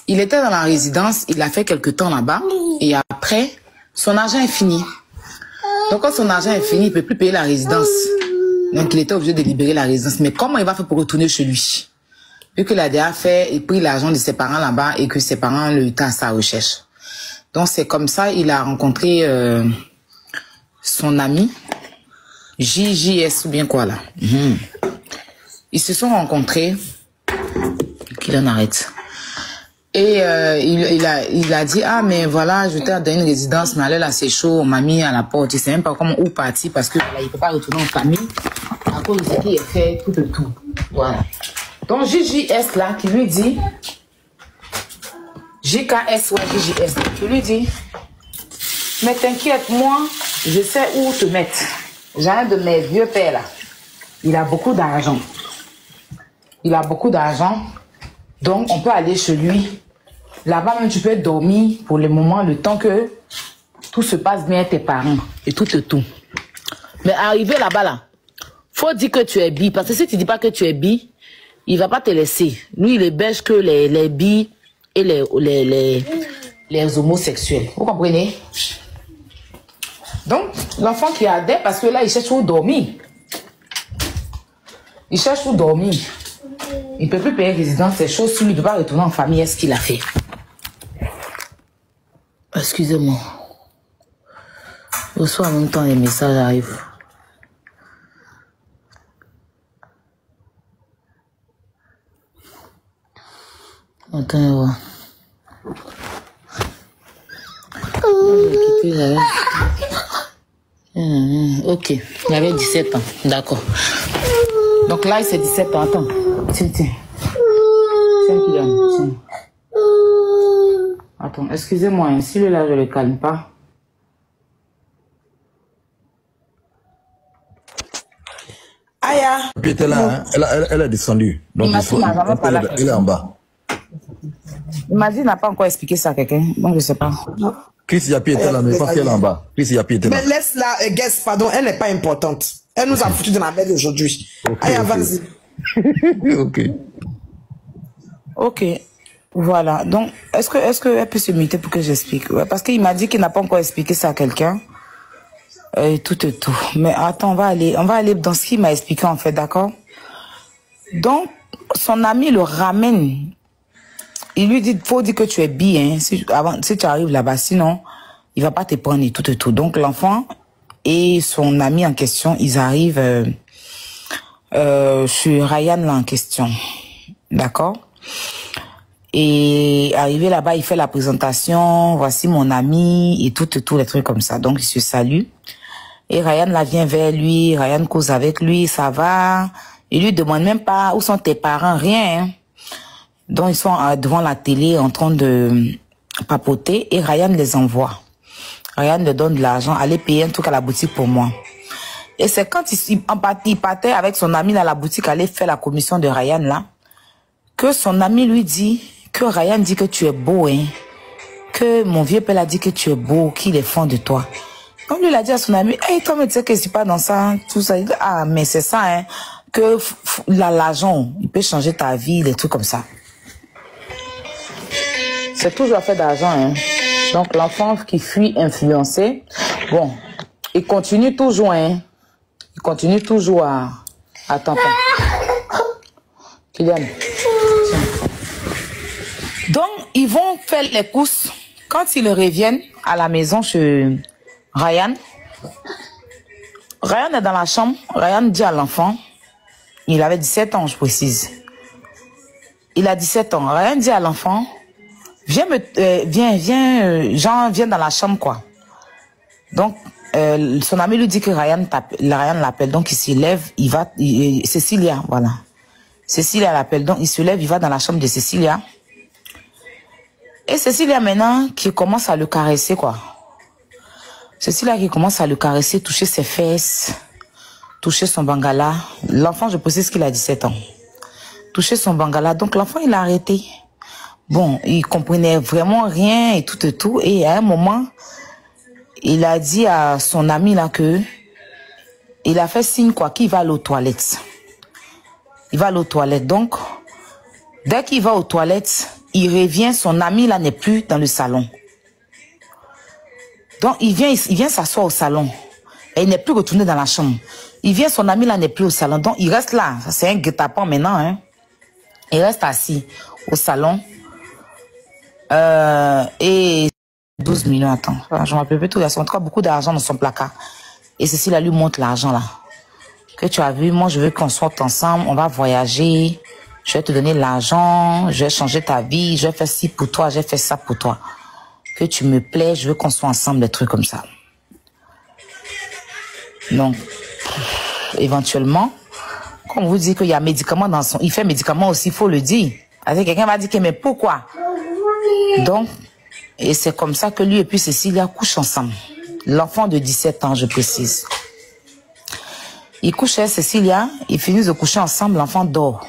Il était dans la résidence, il a fait quelque temps là-bas, et après, son argent est fini. Donc quand son argent est fini, il ne peut plus payer la résidence. Donc il était obligé de libérer la résidence. Mais comment il va faire pour retourner chez lui? Vu qu'il a déjà fait et pris l'argent de ses parents là-bas et que ses parents le étaient à sa recherche. Donc c'est comme ça, il a rencontré son ami, JJS ou bien quoi là. Ils se sont rencontrés, qu'il en arrête. Et il a dit, ah mais voilà, je t'ai donné une résidence, mais là c'est chaud, on m'a mis à la porte, il sait même pas comment où partir parce que voilà, il peut pas retourner en famille à cause de ce qui est fait, tout. Voilà. Donc JJS là, qui lui dit, JKS ou JJS, qui lui dit, mais t'inquiète, moi, je sais où te mettre. J'ai un de mes vieux pères là, il a beaucoup d'argent. Donc on peut aller chez lui. Là-bas même tu peux dormir pour le moment, le temps que tout se passe bien avec tes parents et tout. Mais arrivé là-bas là, faut dire que tu es bi, parce que si tu dis pas que tu es bi, il va pas te laisser. Lui il héberge que les bi et les homosexuels. Vous comprenez? Donc l'enfant qui a des, parce que là il cherche où dormir. Il ne peut plus payer résidence, c'est chaud, s'il ne peut pas retourner en famille, est-ce qu'il a fait? Excusez-moi. Je reçois en même temps les messages arrivent. Attends, voir. Ok, il avait 17 ans, d'accord. Donc là, c'est 17 ans, attends. Tiens. Attends, excusez-moi, hein, si là je le calme pas. Aya. Puis était là, hein, elle a descendu. Donc il est en bas. Il m'a dit, il n'a pas encore expliqué ça à quelqu'un. Donc je sais pas. Chris Yapi était là, mais je pense qu'elle est en bas. Chris Yapi était là. Mais laisse-la, guess, pardon, elle n'est pas importante. Elle nous a foutu dans la merde aujourd'hui. Aya, vas-y. Ok. Voilà. Donc, est-ce qu'elle peut se muter pour que j'explique? Ouais, parce qu'il m'a dit qu'il n'a pas encore expliqué ça à quelqu'un. Tout. Mais attends, on va aller dans ce qu'il m'a expliqué en fait, d'accord? Donc, son ami le ramène. Il lui dit, faut dire que tu es bi, hein, si tu arrives là-bas, sinon, il va pas te prendre et tout. Donc, l'enfant et son ami en question, ils arrivent chez Ryan là en question. D'accord? Et arrivé là-bas, il fait la présentation, voici mon ami et tout, les trucs comme ça. Donc, il se salue. Et Ryan là vient vers lui, Ryan cause avec lui, ça va. Il lui demande même pas où sont tes parents, rien. Hein. Donc, ils sont devant la télé en train de papoter et Ryan les envoie. Ryan leur donne de l'argent, allez payer un truc à la boutique pour moi. Et c'est quand il partait avec son ami dans la boutique, aller faire la commission de Ryan là, que son ami lui dit, que Ryan dit que tu es beau, hein, que mon vieux père a dit que tu es beau, qu'il est fan de toi. Donc lui il a dit à son ami, hey, toi mais tu sais que c'est pas dans ça, tout ça. Il dit, ah mais c'est ça, hein, que l'argent, il peut changer ta vie, des trucs comme ça. C'est toujours affaire d'argent, hein. Donc l'enfant qui fuit influencé, bon, il continue toujours, hein. Il continue toujours à t'entendre. Kylian. Donc, ils vont faire les courses. Quand ils reviennent à la maison chez Ryan, Ryan est dans la chambre. Ryan dit à l'enfant, il avait 17 ans, je précise. Il a 17 ans. Ryan dit à l'enfant, viens dans la chambre, quoi. Donc, son ami lui dit que Ryan l'appelle. Donc, il se lève, il va, Cécilia, voilà. Cécilia l'appelle. Donc, il se lève, il va dans la chambre de Cécilia. Et Cécilia, maintenant, qui commence à le caresser, quoi. Cécilia qui commence à le caresser, toucher ses fesses, toucher son bangala. L'enfant, je précise qu'il a 17 ans. Toucher son bangala. Donc, l'enfant, il a arrêté. Bon, il comprenait vraiment rien et tout. Et à un moment, il a dit à son ami là que il a fait signe quoi qu'il va aller aux toilettes. Il va aller aux toilettes. Donc, dès qu'il va aux toilettes, il revient, son ami là n'est plus dans le salon. Donc il vient s'asseoir au salon. Et il n'est plus retourné dans la chambre. Il vient, son ami là n'est plus au salon. Donc il reste là. C'est un guet-apens maintenant. Hein. Il reste assis au salon. Et 12 millions, attends. Je me rappelle plus tout. Il y a encore beaucoup d'argent dans son placard. Et Cécile, elle lui montre l'argent là. Que tu as vu, moi je veux qu'on sorte ensemble. On va voyager. Je vais te donner l'argent. Je vais changer ta vie. Je vais faire ci pour toi. Je vais faire ça pour toi. Que tu me plais. Je veux qu'on soit ensemble, des trucs comme ça. Donc, éventuellement, comme vous dites qu'il y a médicaments dans son... Il fait médicaments aussi, il faut le dire. Avec quelqu'un va dire que mais pourquoi? Donc, et c'est comme ça que lui et puis Cécilia couchent ensemble. L'enfant de 17 ans, je précise. Il couche avec Cécilia, ils finissent de coucher ensemble, l'enfant dort.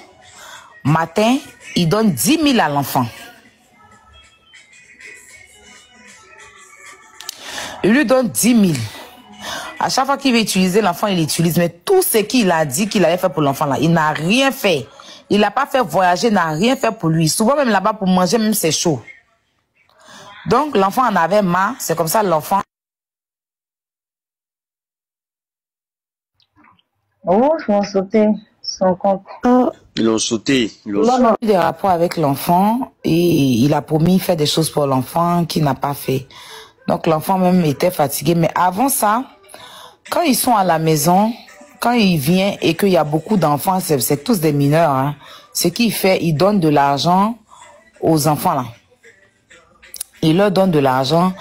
Matin, il donne 10 000 à l'enfant. Il lui donne 10 000. À chaque fois qu'il veut utiliser, l'enfant, il l'utilise. Mais tout ce qu'il a dit qu'il allait faire pour l'enfant, là, il n'a rien fait. Il n'a pas fait voyager, il n'a rien fait pour lui. Souvent, même là-bas, pour manger, même c'est chaud. Donc, l'enfant en avait marre. C'est comme ça, l'enfant... Oh, ils vont sauter son compte. Ils l'ont sauté. Il a eu des rapports avec l'enfant et il a promis faire des choses pour l'enfant qu'il n'a pas fait. Donc, l'enfant même était fatigué. Mais avant ça... Quand ils sont à la maison, quand il vient et qu'il y a beaucoup d'enfants, c'est tous des mineurs. Hein. Ce qu'il fait, il donne de l'argent aux enfants là. Il leur donne de l'argent.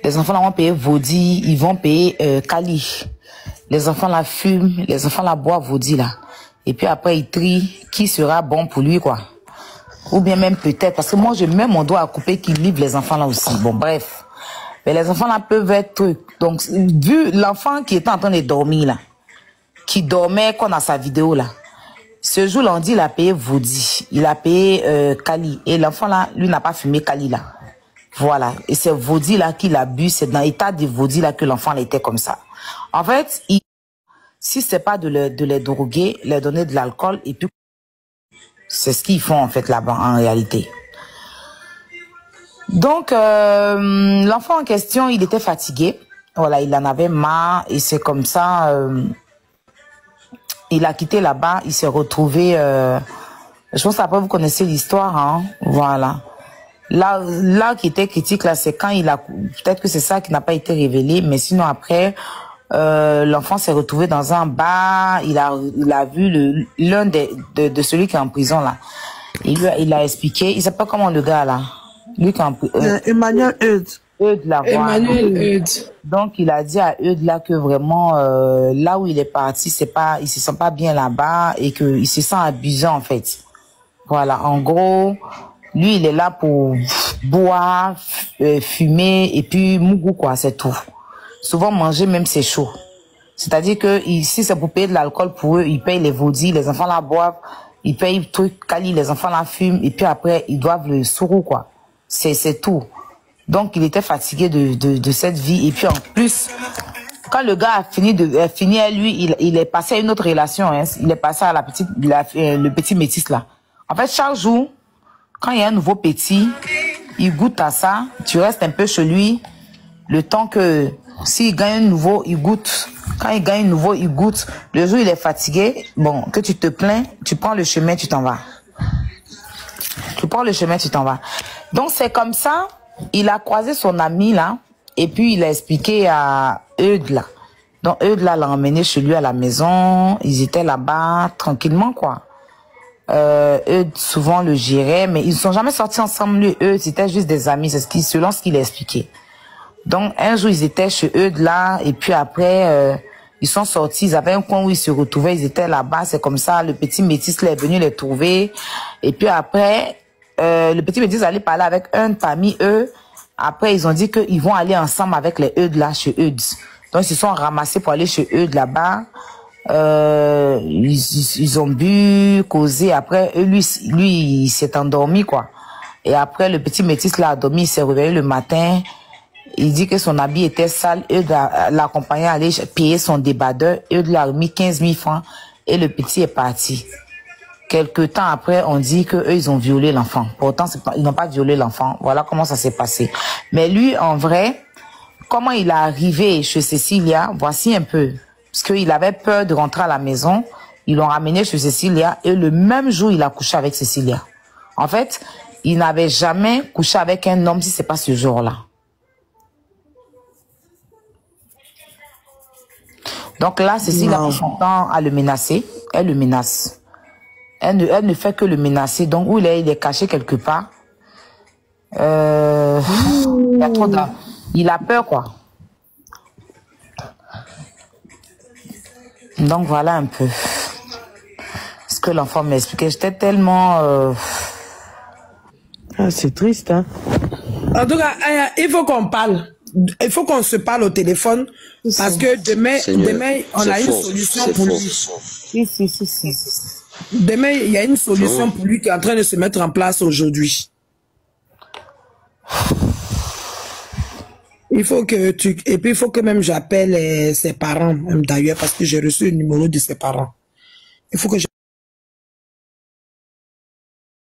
Les enfants là vont payer Vaudi, ils vont payer Kali. Les enfants là fument, les enfants là boivent Vaudi là. Et puis après, ils trient qui sera bon pour lui quoi. Ou bien même peut-être, parce que moi je mets mon doigt à couper qu'il livre les enfants là aussi. Bon bref. Mais les enfants là peuvent être trucs. Donc, vu l'enfant qui était en train de dormir là, qui dormait qu'on a sa vidéo là, ce jour-là, on dit il a payé Vaudi, il a payé Kali. Et l'enfant là, lui n'a pas fumé Kali là. Voilà. Et c'est Vaudi là qu'il a bu, c'est dans l'état de Vaudi là que l'enfant était comme ça. En fait, si c'est pas de les droguer, leur donner de l'alcool, et puis c'est ce qu'ils font en fait là-bas en réalité. Donc, l'enfant en question, il était fatigué. Voilà, il en avait marre et c'est comme ça, il a quitté là-bas, il s'est retrouvé, je pense qu'après vous connaissez l'histoire, hein, voilà. Là qui était critique, là, c'est quand il a, peut-être que c'est ça qui n'a pas été révélé, mais sinon après, l'enfant s'est retrouvé dans un bar, il a vu l'un de celui qui est en prison là. Il a expliqué, il sait pas comment le gars là. Lui qui Emmanuel Eudes. Emmanuel Eudes. Donc il a dit à Eudes là que vraiment là où il est parti, c'est pas, il se sent pas bien là-bas et que il se sent abusé en fait. Voilà, en gros, lui il est là pour boire, fumer et puis mougou quoi, c'est tout. Souvent manger même c'est chaud. C'est-à-dire que si c'est pour payer de l'alcool pour eux, ils payent les vaudis, les enfants là boivent, ils payent truc Kali, les enfants là fument et puis après ils doivent le sourou quoi. C'est tout. Donc il était fatigué de cette vie et puis en plus quand le gars a fini lui il est passé à une autre relation hein. Il est passé à le petit métis là. En fait chaque jour quand il y a un nouveau petit, il goûte à ça, tu restes un peu chez lui le temps que s'il gagne un nouveau, il goûte. Quand il gagne un nouveau, il goûte. Le jour il est fatigué, bon, que tu te plains, tu prends le chemin, tu t'en vas. Tu prends le chemin, tu t'en vas. Donc c'est comme ça, il a croisé son ami là, et puis il a expliqué à Eudes là. Donc Eudes là l'a emmené chez lui à la maison, ils étaient là-bas tranquillement quoi. Eudes souvent le gérait, mais ils ne sont jamais sortis ensemble lui, Eudes, c'était juste des amis, c'est selon ce qu'il a expliqué. Donc un jour ils étaient chez Eudes là, et puis après ils sont sortis, ils avaient un coin où ils se retrouvaient, ils étaient là-bas, c'est comme ça, le petit métis là est venu les trouver, et puis après le petit métis allait parler avec un parmi eux. Après, ils ont dit qu'ils vont aller ensemble avec les Eudes là, chez Eudes. Donc, ils se sont ramassés pour aller chez Eudes là-bas. Ils ont bu, causé. Après, lui, il s'est endormi, quoi. Et après, le petit métis là a dormi, il s'est réveillé le matin. Il dit que son habit était sale. Eudes l'a accompagné à aller payer son débardeur. Eudes lui a remis 15 000 francs et le petit est parti. Quelque temps après, on dit que eux ils ont violé l'enfant. Pourtant, ils n'ont pas violé l'enfant. Voilà comment ça s'est passé. Mais lui, en vrai, comment il est arrivé chez Cécilia, voici un peu. Parce qu'il avait peur de rentrer à la maison. Ils l'ont ramené chez Cécilia et le même jour, il a couché avec Cécilia. En fait, il n'avait jamais couché avec un homme si c'est pas ce jour-là. Donc là, Cécilia a pris son temps à le menacer. Elle le menace. Elle ne fait que le menacer. Donc, où il est caché quelque part. Il a peur, quoi. Donc, voilà un peu ce que l'enfant m'expliquait. J'étais tellement... Ah, c'est triste, hein. En tout cas, il faut qu'on parle. Il faut qu'on se parle au téléphone. Parce que demain, on a une solution pour lui. Demain, il y a une solution pour lui qui est en train de se mettre en place aujourd'hui. Il faut que et puis il faut que même j'appelle ses parents, même d'ailleurs, parce que j'ai reçu le numéro de ses parents. Il faut que